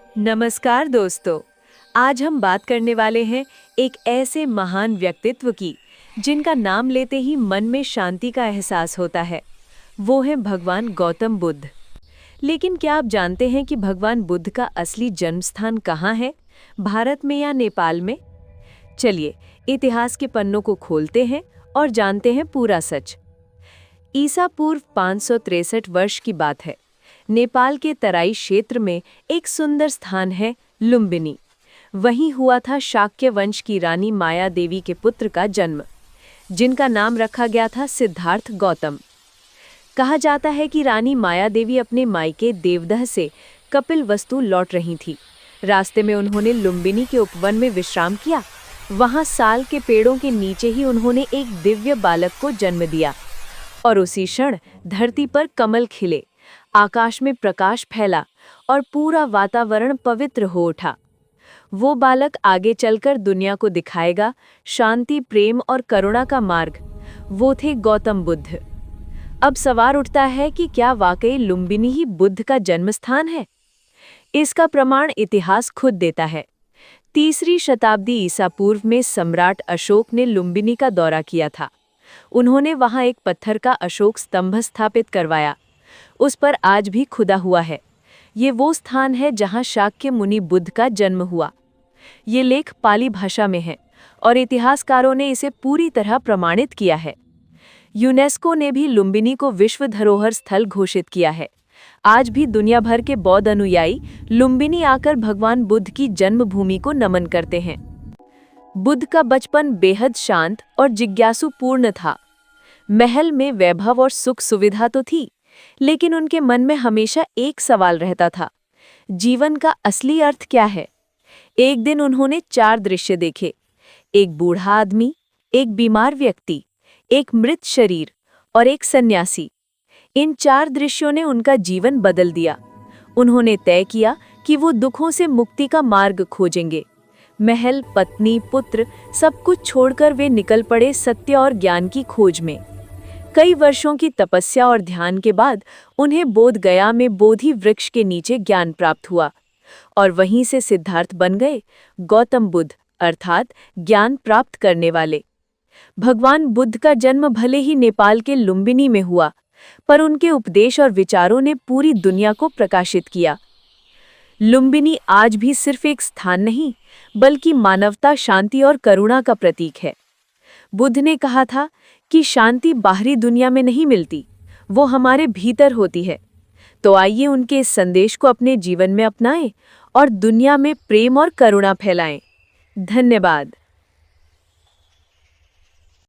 नमस्कार दोस्तों। आज हम बात करने वाले हैं एक ऐसे महान व्यक्तित्व की जिनका नाम लेते ही मन में शांति का एहसास होता है। वो है भगवान गौतम बुद्ध। लेकिन क्या आप जानते हैं कि भगवान बुद्ध का असली जन्म स्थान कहाँ है? भारत में या नेपाल में? चलिए इतिहास के पन्नों को खोलते हैं और जानते हैं पूरा सच। ईसा पूर्व 563 वर्ष की बात है। नेपाल के तराई क्षेत्र में एक सुंदर स्थान है लुम्बिनी। वहीं हुआ था शाक्य वंश की रानी माया देवी के पुत्र का जन्म, जिनका नाम रखा गया था सिद्धार्थ गौतम। कहा जाता है कि रानी माया देवी अपने मायके देवदह से कपिलवस्तु लौट रही थी। रास्ते में उन्होंने लुम्बिनी के उपवन में विश्राम किया। वहां साल के पेड़ों के नीचे ही उन्होंने एक दिव्य बालक को जन्म दिया और उसी क्षण धरती पर कमल खिले, आकाश में प्रकाश फैला और पूरा वातावरण पवित्र हो उठा। वो बालक आगे चलकर दुनिया को दिखाएगा शांति, प्रेम और करुणा का मार्ग। वो थे गौतम बुद्ध। अब सवाल उठता है कि क्या वाकई लुम्बिनी ही बुद्ध का जन्म स्थान है? इसका प्रमाण इतिहास खुद देता है। 3री शताब्दी ईसा पूर्व में सम्राट अशोक ने लुम्बिनी का दौरा किया था। उन्होंने वहां एक पत्थर का अशोक स्तंभ स्थापित करवाया। उस पर आज भी खुदा हुआ है। ये वो स्थान है जहां शाक्य मुनि बुद्ध का जन्म हुआ। ये लेख पाली भाषा में है और इतिहासकारों ने इसे पूरी तरह प्रमाणित किया है। यूनेस्को ने भी लुम्बिनी को विश्व धरोहर स्थल घोषित किया है। आज भी दुनिया भर के बौद्ध अनुयायी लुम्बिनी आकर भगवान बुद्ध की जन्मभूमि को नमन करते हैं। बुद्ध का बचपन बेहद शांत और जिज्ञासुपूर्ण था। महल में वैभव और सुख सुविधा तो थी, लेकिन उनके मन में हमेशा एक सवाल रहता था, जीवन का असली अर्थ क्या है? एक दिन उन्होंने 4 दृश्य देखे। एक बूढ़ा आदमी, एक बीमार व्यक्ति, एक मृत शरीर और एक सन्यासी। इन 4 दृश्यों ने उनका जीवन बदल दिया। उन्होंने तय किया कि वो दुखों से मुक्ति का मार्ग खोजेंगे। महल, पत्नी, पुत्र सब कुछ छोड़कर वे निकल पड़े सत्य और ज्ञान की खोज में। कई वर्षों की तपस्या और ध्यान के बाद उन्हें बोध गया में बोधि वृक्ष के नीचे ज्ञान प्राप्त हुआ और वहीं से सिद्धार्थ बन गए, गौतम बुद्ध अर्थात ज्ञान प्राप्त करने वाले। भगवान बुद्ध का जन्म भले ही नेपाल के लुम्बिनी में हुआ, पर उनके उपदेश और विचारों ने पूरी दुनिया को प्रकाशित किया। लुम्बिनी आज भी सिर्फ एक स्थान नहीं, बल्कि मानवता, शांति और करुणा का प्रतीक है। बुद्ध ने कहा था कि शांति बाहरी दुनिया में नहीं मिलती, वो हमारे भीतर होती है। तो आइए उनके इस संदेश को अपने जीवन में अपनाएं और दुनिया में प्रेम और करुणा फैलाएं। धन्यवाद।